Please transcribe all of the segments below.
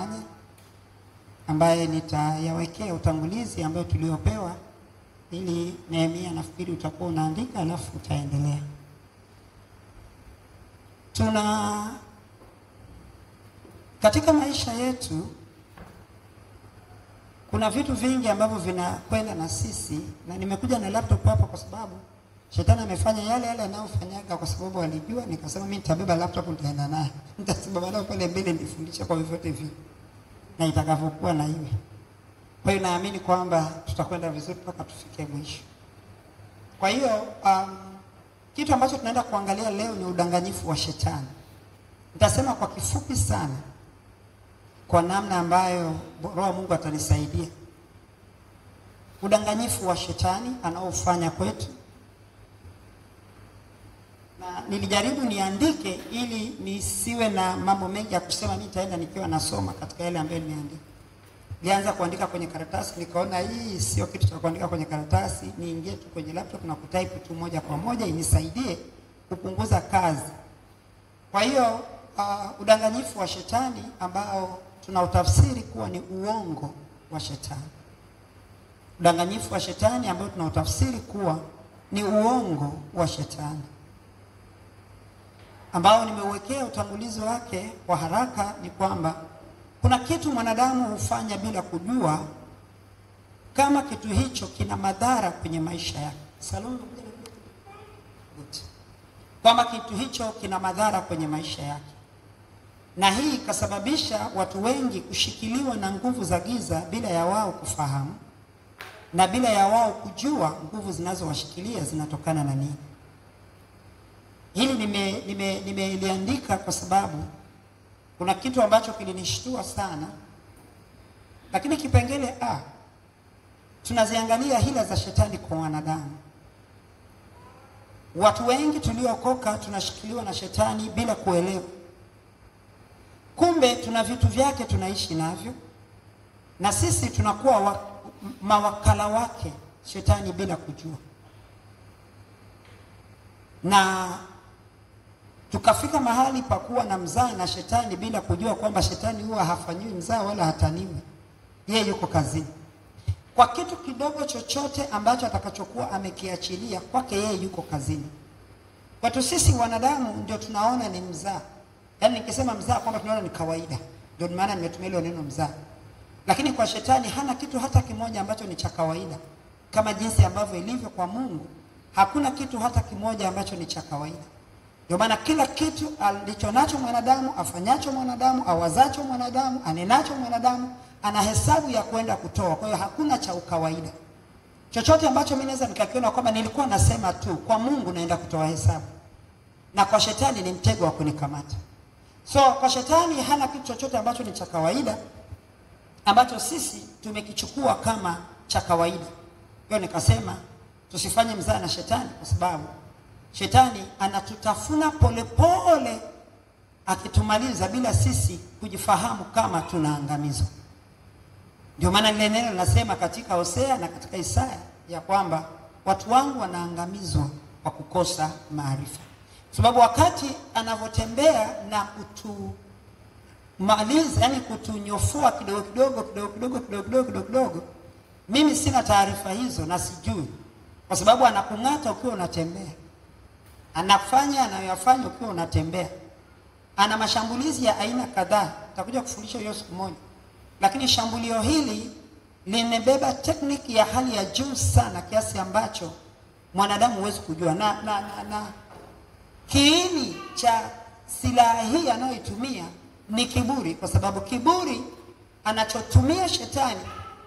kuyafanya, ambaye nitayawekea utangulizi ambayo tuliopewa, ili Nehemia nafikiri utakuwa unaandika alafu utaendelea. Katika maisha yetu kuna vitu vingi ambavyo vinakwenda na sisi, na nimekuja na laptop hapa kwa sababu Shetani amefanya yale anayofanyaga kwa sababu alijua. Nikasema mimi nitabeba laptop nitaenda naye. Nitasimama nayo pale mbele nifundishe kwa vyovyote vile. Na itakavyokuwa na iwe. Kwa hiyo naamini kwamba tutakwenda vizuri mpaka tufike mwisho. Kwa hiyo kitu ambacho tunaenda kuangalia leo ni udanganyifu wa Shetani. Nitasema kwa kifupi sana kwa namna ambayo Roho wa Mungu atanisaidia. Udanganyifu wa Shetani anaofanya kwetu. Na nilijaribu niandike ili nisiwe na mambo mengi ya kusema, nitaenda nikiwa nasoma katika yale ambayo nimeandika. Nilianza kuandika kwenye karatasi, nikaona hii sio kitu cha kuandika kwenye karatasi, niingie tu kwenye laptop na kutype tu moja kwa moja inisaidie kupunguza kazi. Kwa hiyo udanganyifu wa Shetani ambao tunautafsiri kuwa ni uongo wa Shetani. Udanganyifu wa Shetani ambao tunautafsiri kuwa ni uongo wa Shetani, ambao nimeuwekea utangulizi wake kwa haraka, ni kwamba kuna kitu mwanadamu hufanya bila kujua kama kitu hicho kina madhara kwenye maisha yake. Kwamba kitu hicho kina madhara kwenye maisha yake. Na hii ikasababisha watu wengi kushikiliwa na nguvu za giza bila ya wao kufahamu, na bila ya wao kujua nguvu zinazowashikilia zinatokana na nini. Hili nimeliandika kwa sababu kuna kitu ambacho kilinishtua sana. Lakini kipengele tunaziangalia hila za Shetani kwa wanadamu. Watu wengi tuliokoka tunashikiliwa na Shetani bila kuelewa. Kumbe tuna vitu vyake tunaishi navyo, na sisi tunakuwa mawakala wake Shetani bila kujua. Na tukafika mahali pa kuwa na mzaa na Shetani bila kujua kwamba Shetani huwa hafanyiwi mzaa wala hataniwi. Yeye yuko kazini. Kwa kitu kidogo chochote ambacho atakachokuwa amekiachilia, kwake yeye yuko kazini. Watu sisi wanadamu ndio tunaona ni mzaa. Yaani nikisema mzaa kwamba tunaona ni kawaida. Ndio maana nimetumia hilo neno mzaa. Lakini kwa Shetani hana kitu hata kimoja ambacho ni cha kawaida. Kama jinsi ambavyo ilivyo kwa Mungu, hakuna kitu hata kimoja ambacho ni cha kawaida. Ndio maana kila kitu alichonacho mwanadamu, afanyacho mwanadamu, awazacho mwanadamu, anenacho mwanadamu, ana hesabu ya kwenda kutoa. Kwa hiyo hakuna cha ukawaida. Chochote ambacho mimi naweza nikakiona kwamba nilikuwa nasema tu, kwa Mungu naenda kutoa hesabu. Na kwa Shetani ni mtego wa kunikamata. So kwa Shetani hana kitu chochote ambacho ni cha kawaida, ambacho sisi tumekichukua kama cha kawaida. Kwa hiyo nikasema tusifanye mzaa na Shetani, kwa sababu Shetani anatutafuna polepole akitumaliza bila sisi kujifahamu kama tunaangamizwa. Ndio maana lile neno linasema katika Hosea na katika Isaya ya kwamba watu wangu wanaangamizwa kwa kukosa maarifa. Sababu wakati anavotembea na kutumaliza, yani kutunyofua kidogo, mimi sina taarifa hizo na sijui. Kwa sababu anakung'ata ukiwa unatembea. Anafanya anayoyafanya ukiwa unatembea. Ana mashambulizi ya aina kadhaa. Nitakuja kufundisha hiyo siku moja. Lakini shambulio hili limebeba tekniki ya hali ya juu sana, kiasi ambacho mwanadamu huwezi kujua. Na kiini cha silaha hii anayoitumia ni kiburi. Kwa sababu kiburi anachotumia Shetani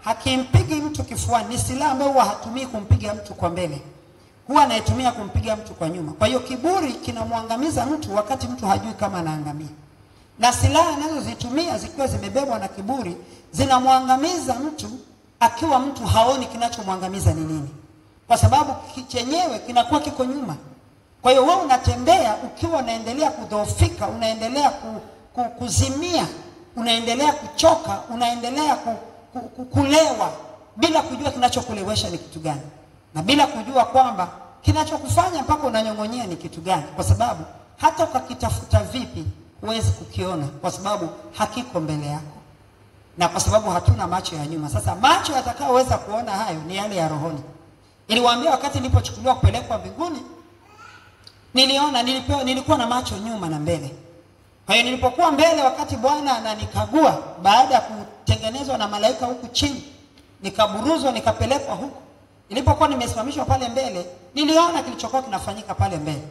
hakimpigi mtu kifuani. Ni silaha ambayo huwa hatumii kumpiga mtu kwa mbele, huwa anaitumia kumpiga mtu kwa nyuma. Kwa hiyo kiburi kinamwangamiza mtu wakati mtu hajui kama anaangamia. Na silaha anazozitumia zikiwa zimebebwa na kiburi zinamwangamiza mtu akiwa mtu haoni kinachomwangamiza ni nini. Kwa sababu chenyewe kinakuwa kiko nyuma. Kwa hiyo wewe unatembea ukiwa unaendelea kudhoofika, unaendelea kuzimia, unaendelea kuchoka, unaendelea kulewa bila kujua kinachokulewesha ni kitu gani. Na bila kujua kwamba kinachokufanya mpaka unanyong'onyea ni kitu gani. Kwa sababu hata ukakitafuta vipi huwezi kukiona, kwa sababu hakiko mbele yako. na kwa sababu hatuna macho ya nyuma. Sasa macho yatakayoweza kuona hayo ni yale ya rohoni. Niliwaambia wakati nilipochukuliwa kupelekwa mbinguni, nilikuwa na macho nyuma na mbele. Kwa hiyo nilipokuwa mbele, wakati Bwana ananikagua baada ya kutengenezwa na malaika huku chini, nikaburuzwa nikapelekwa huku. Nilipokuwa nimesimamishwa pale mbele, niliona kilichokuwa kinafanyika pale mbele.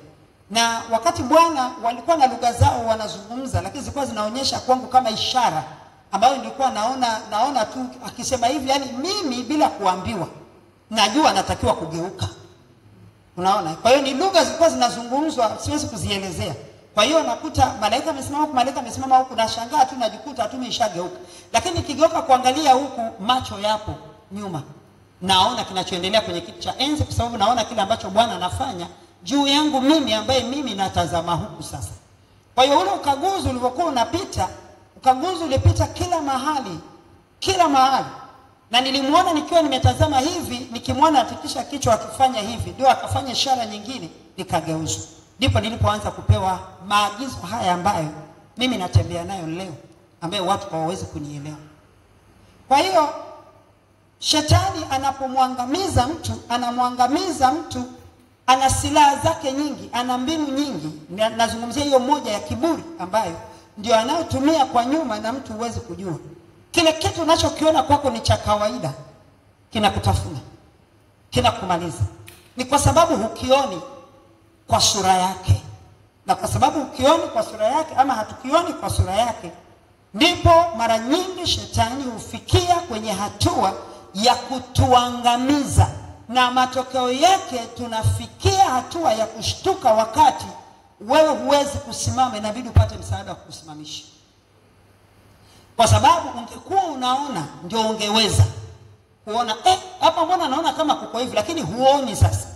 Na wakati Bwana walikuwa na lugha zao wanazungumza, lakini zilikuwa zinaonyesha kwangu kama ishara ambayo nilikuwa naona tu akisema hivi, yani mimi bila kuambiwa najua natakiwa kugeuka. Unaona? Kwa hiyo ni lugha zilikuwa zinazungumzwa, siwezi kuzielezea. Kwa hiyo nakuta malaika amesimama huku, malaika amesimama huku, nashangaa tu najikuta tu nimeshageuka. Lakini nikigeuka kuangalia huku, macho yapo nyuma. Naona kinachoendelea kwenye kiti cha enzi, kwa sababu naona kile ambacho Bwana anafanya juu yangu mimi, ambaye mimi natazama huku sasa. Kwa hiyo ule ukaguzi ulivyokuwa unapita, ukaguzi ulipita kila mahali. Na nilimuona nikiwa nimetazama hivi, nikimwona atikisha kichwa akifanya hivi, ndio akafanya ishara nyingine, nikageuzwa. Ndipo nilipoanza kupewa maagizo haya ambayo mimi natembea nayo leo, ambayo watu hawawezi kunielewa. Kwa hiyo shetani anapomwangamiza mtu, anamwangamiza mtu, ana silaha zake nyingi, ana mbinu nyingi. Nazungumzia hiyo moja ya kiburi, ambayo ndio anayotumia kwa nyuma na mtu huwezi kujua. Kile kitu unachokiona kwako ni cha kawaida, kinakutafuna, kinakumaliza. Ni kwa sababu hukioni kwa sura yake. Na kwa sababu hukioni kwa sura yake, ama hatukioni kwa sura yake, ndipo mara nyingi shetani hufikia kwenye hatua ya kutuangamiza. Na matokeo yake tunafikia hatua ya kushtuka wakati wewe huwezi kusimama, inabidi upate msaada wa kukusimamisha. Kwa sababu ungekuwa unaona ndio ungeweza kuona, hapa mbona naona kama kuko hivi, lakini huoni sasa.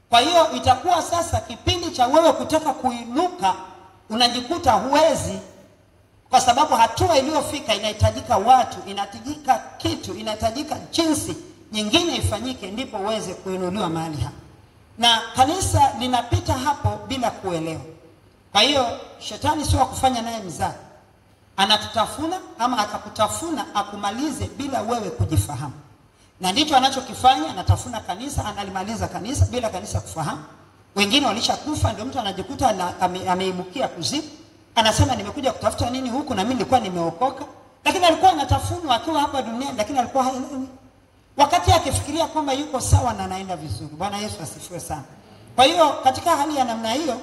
Kwa hiyo itakuwa sasa kipindi cha wewe kutaka kuinuka, unajikuta huwezi, kwa sababu hatua iliyofika inahitajika watu, inahitajika kitu, inahitajika jinsi nyingine ifanyike, ndipo uweze kuinuliwa mahali hapa. Na kanisa linapita hapo bila kuelewa. Kwa hiyo shetani sio kufanya naye mzaha. Anatutafuna, ama atakutafuna akumalize bila wewe kujifahamu. Na ndicho anachokifanya, anatafuna kanisa, analimaliza kanisa bila kanisa kufahamu. Wengine walishakufa, ndio mtu anajikuta ameibukia kuzimu. Anasema nimekuja kutafuta nini huku, na mimi nilikuwa nimeokoka. Lakini alikuwa anatafunwa akiwa hapa duniani, lakini alikuwa haelewi. Wakati akifikiria kwamba yuko sawa na anaenda vizuri. Bwana Yesu asifiwe sana. Kwa hiyo katika hali ya namna hiyo,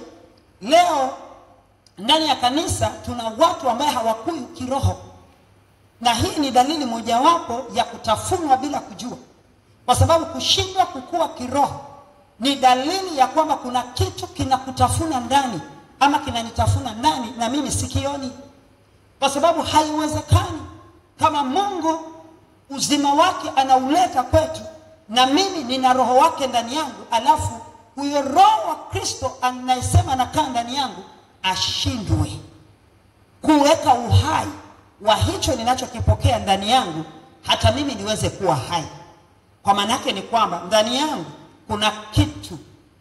leo ndani ya kanisa tuna watu ambao hawakui kiroho. Na hii ni dalili mojawapo ya kutafunwa bila kujua. Kwa sababu kushindwa kukua kiroho ni dalili ya kwamba kuna kitu kinakutafuna ndani, ama kinanitafuna ndani na mimi sikioni. Kwa sababu haiwezekani kama Mungu uzima wake anauleta kwetu, na mimi nina roho wake ndani yangu, alafu huyo roho wa Kristo anayesema anakaa ndani yangu ashindwe kuweka uhai wa hicho ninachokipokea ndani yangu, hata mimi niweze kuwa hai. Kwa maana yake ni kwamba ndani yangu kuna kitu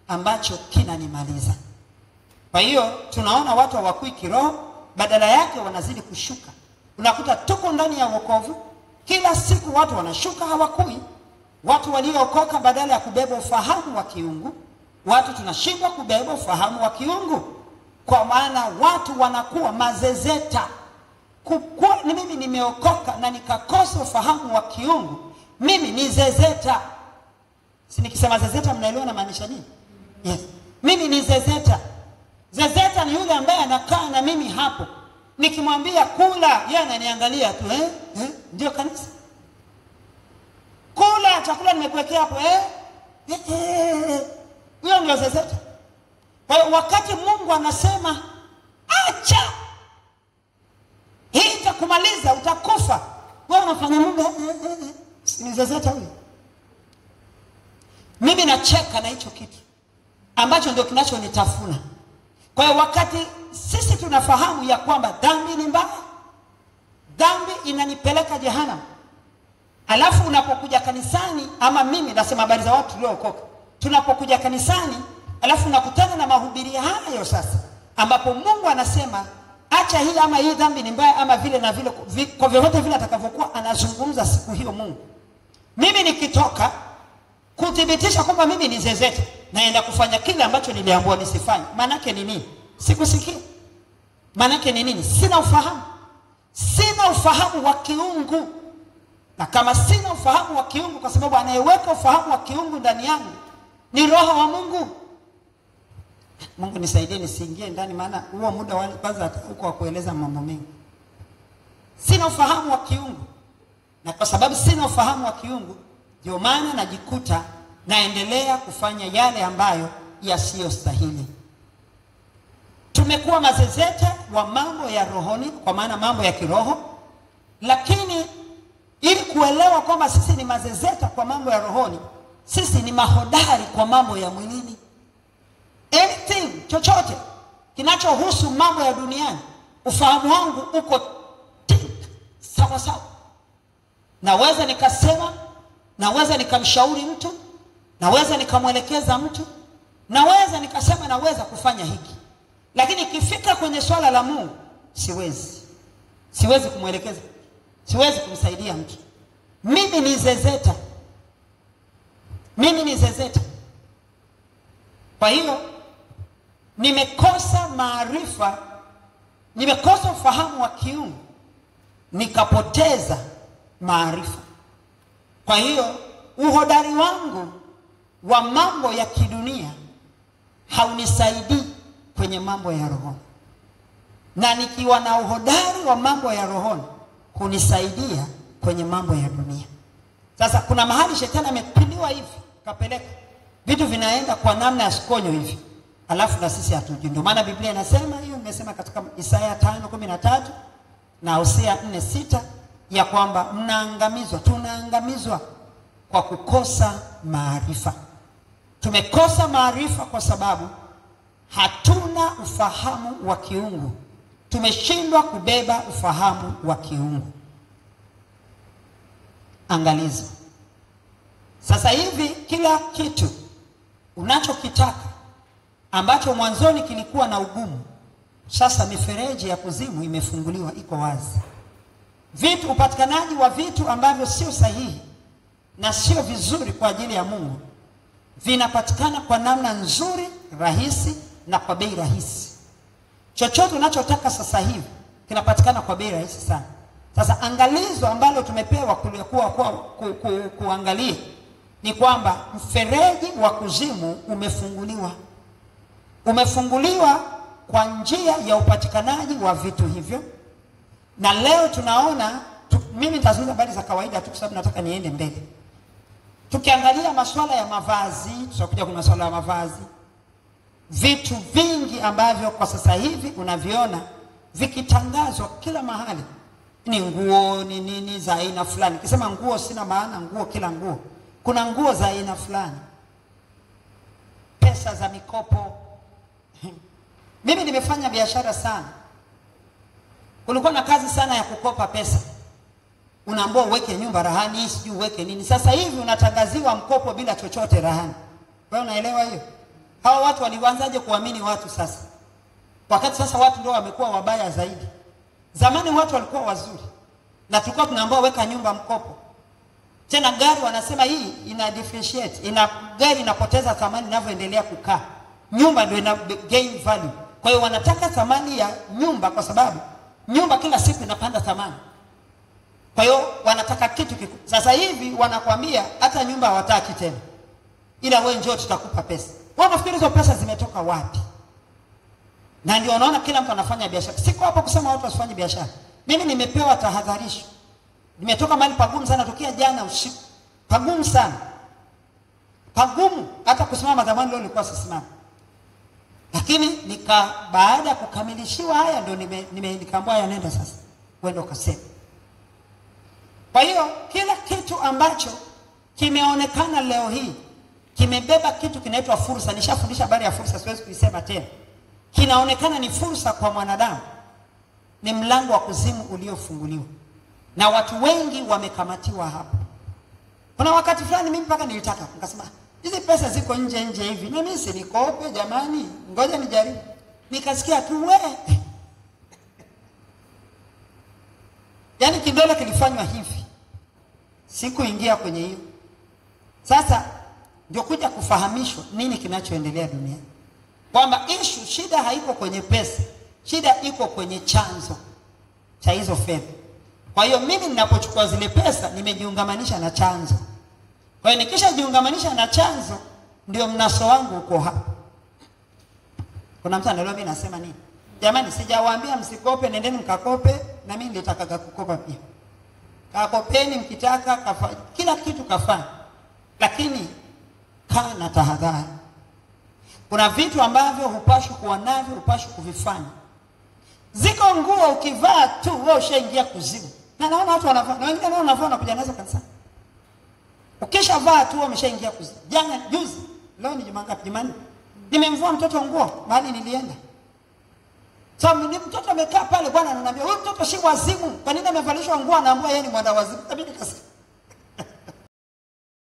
ambacho kinanimaliza. Kwa hiyo tunaona watu hawakui kiroho, badala yake wanazidi kushuka. Unakuta tuko ndani ya wokovu, kila siku watu wanashuka, hawakui. Watu waliookoka badala ya kubeba ufahamu wa kiungu, watu tunashindwa kubeba ufahamu wa kiungu. Kwa maana watu wanakuwa mazezeta. Ni mimi nimeokoka na nikakosa ufahamu wa kiungu, mimi ni zezeta. Si nikisema zezeta mnaelewa na maanisha nini? Yes. Mimi ni zezeta. Zezeta ni yule ambaye anakaa na mimi hapo. Nikimwambia kula, yeye ananiangalia tu, ndio kanisa. Kula chakula nimekuwekea hapo, huyo ndio zezeta. Kwa hiyo wakati Mungu anasema acha, hii itakumaliza, utakufa, wewe unafanya Mungu ni zezeta huyo. Mimi nacheka na hicho kitu ambacho ndio kinachonitafuna. Kwa hiyo wakati sisi tunafahamu ya kwamba dhambi ni mbaya, dhambi inanipeleka jehanamu, alafu unapokuja kanisani, ama mimi nasema habari za watu waliookoka, tunapokuja kanisani alafu nakutana na mahubiri hayo sasa, ambapo Mungu anasema acha hii ama hii dhambi ni mbaya ama vile na vile, kwa vyovyote vile atakavyokuwa anazungumza siku hiyo Mungu, mimi nikitoka kuthibitisha kwamba mimi ni zezeta, naenda kufanya kile ambacho niliambiwa nisifanye, maana yake ni nini? Sikusikia. Maana yake ni nini? Sina ufahamu. Sina ufahamu wa kiungu. Na kama sina ufahamu wa kiungu, kwa sababu anayeweka ufahamu wa kiungu ndani yangu ni Roho wa Mungu. Mungu nisaidie nisiingie ndani, maana huo muda wa kwanza uko wa kueleza mambo mengi. Sina ufahamu wa kiungu. Na kwa sababu sina ufahamu wa kiungu, ndio maana najikuta naendelea kufanya yale ambayo yasiyostahili. Tumekuwa mazezeta wa mambo ya rohoni, kwa maana mambo ya kiroho. Lakini ili kuelewa kwamba sisi ni mazezeta kwa mambo ya rohoni, sisi ni mahodari kwa mambo ya mwilini. Anything, chochote kinachohusu mambo ya duniani, ufahamu wangu uko sawa sawa. Naweza nikasema, naweza nikamshauri mtu, naweza nikamwelekeza mtu, naweza nikasema naweza kufanya hiki. Lakini ikifika kwenye swala la Mungu, siwezi kumwelekeza, siwezi kumsaidia mtu. Mimi ni zezeta. Kwa hiyo nimekosa maarifa, nimekosa ufahamu wa kiungu, nikapoteza maarifa. Kwa hiyo uhodari wangu wa mambo ya kidunia haunisaidii kwenye mambo ya rohoni. Na nikiwa na uhodari wa mambo ya rohoni, kunisaidia kwenye mambo ya dunia. Sasa kuna mahali shetani amepindiwa hivi, kapeleka vitu vinaenda kwa namna ya sikonyo hivi, alafu na sisi hatujui. Ndio maana Biblia inasema hiyo, nimesema katika Isaya 5:13 na Hosea 4:6 ya kwamba mnaangamizwa, tunaangamizwa kwa kukosa maarifa. Tumekosa maarifa kwa sababu hatuna ufahamu wa kiungu. Tumeshindwa kubeba ufahamu wa kiungu. Angalizo. Sasa hivi kila kitu unachokitaka ambacho mwanzoni kilikuwa na ugumu, sasa mifereji ya kuzimu imefunguliwa, iko wazi. Upatikanaji wa vitu ambavyo sio sahihi na sio vizuri kwa ajili ya Mungu vinapatikana kwa namna nzuri, rahisi na kwa bei rahisi. Chochote unachotaka sasa hivi kinapatikana kwa bei rahisi sana. Sasa angalizo ambalo tumepewa kuangalia ni kwamba mfereji wa kuzimu umefunguliwa. Umefunguliwa kwa njia ya upatikanaji wa vitu hivyo. Na leo tunaona mimi nitazungumza habari za kawaida tu kwa sababu nataka niende mbele. Tukiangalia masuala ya mavazi, tutakuja kwa masuala ya mavazi. Vitu vingi ambavyo kwa sasa hivi unaviona vikitangazwa kila mahali, ni nguo, ni nini za aina fulani. Nikisema nguo sina maana nguo kila nguo. Kuna nguo za aina fulani. Pesa za mikopo. Mimi nimefanya biashara sana. Kulikuwa na kazi sana ya kukopa pesa. Unaambiwa uweke nyumba rahani, sijui uweke nini. Sasa hivi unatangaziwa mkopo bila chochote rahani. Wewe unaelewa hiyo? Hawa watu walianzaje kuamini watu sasa? Wakati sasa watu ndio wamekuwa wabaya zaidi. Zamani watu walikuwa wazuri. Na tulikuwa tunaambiwa weka nyumba mkopo. Tena gari wanasema hii ina differentiate. Gari inapoteza thamani inavyoendelea kukaa. Nyumba ndio ina gain value. Kwa hiyo wanataka thamani ya nyumba kwa sababu nyumba kila siku inapanda thamani. Kwa hiyo wanataka kitu kikubwa. Sasa hivi wanakuambia hata nyumba hawataki tena, ila wewe njoo tutakupa pesa. Wao nafikiri hizo pesa zimetoka wapi? Na ndio unaona kila mtu anafanya biashara. Siko hapo kusema watu wasifanye biashara. Mimi nimepewa tahadharisho. Nimetoka mahali pagumu sana tokea jana usiku. Pagumu sana. Pagumu hata kusimama zamani leo nilikuwa sisimama. Lakini baada ya kukamilishiwa haya ndio nikaambiwa yanaenda sasa. Wewe ukasema. Kwa hiyo kila kitu ambacho kimeonekana leo hii kimebeba kitu kinaitwa fursa. Nishafundisha habari ya fursa, siwezi kuisema tena. Kinaonekana ni fursa kwa mwanadamu. Ni mlango wa kuzimu uliofunguliwa. Na watu wengi wamekamatiwa hapo. Kuna wakati fulani mimi mpaka nilitaka nikasema hizi pesa ziko nje hivi. Na mimi si nikope jamani, ngoja nijaribu. Nikasikia tu Yaani kidole kilifanywa hivi. Sikuingia kwenye hiyo. Sasa ndio kuja kufahamishwa nini kinachoendelea duniani. Kwamba shida haiko kwenye pesa. Shida iko kwenye chanzo cha hizo fedha. Kwa hiyo mimi ninapochukua zile pesa nimejiungamanisha na chanzo. Kwa hiyo nikishajiungamanisha na chanzo ndio mnaso wangu uko hapa. Kuna mtu anaelewa mimi nasema nini? Jamani, sijawaambia msikope, nendeni mkakope, na mimi nilitaka kukopa pia. Kakopeni mkitaka, kila kitu kafanya. Lakini kaa na tahadhari. Kuna vitu ambavyo hupaswi kuwa navyo, hupaswi kuvifanya. Ziko nguo ukivaa tu wewe ushaingia kuzimu. Na naona watu wanavaa, na wengine naona wanavaa na kuja nazo kanisa. Ukishavaa tu wewe umeshaingia kuzimu. Jana juzi, leo ni Jumanne. Nimemvua mtoto nguo mahali nilienda. Sasa mtoto amekaa pale, bwana ananiambia, "Wewe mtoto si wazimu. Kwa nini amevalishwa nguo anaambiwa yeye ni mwenda wazimu?" Mimi nikasikia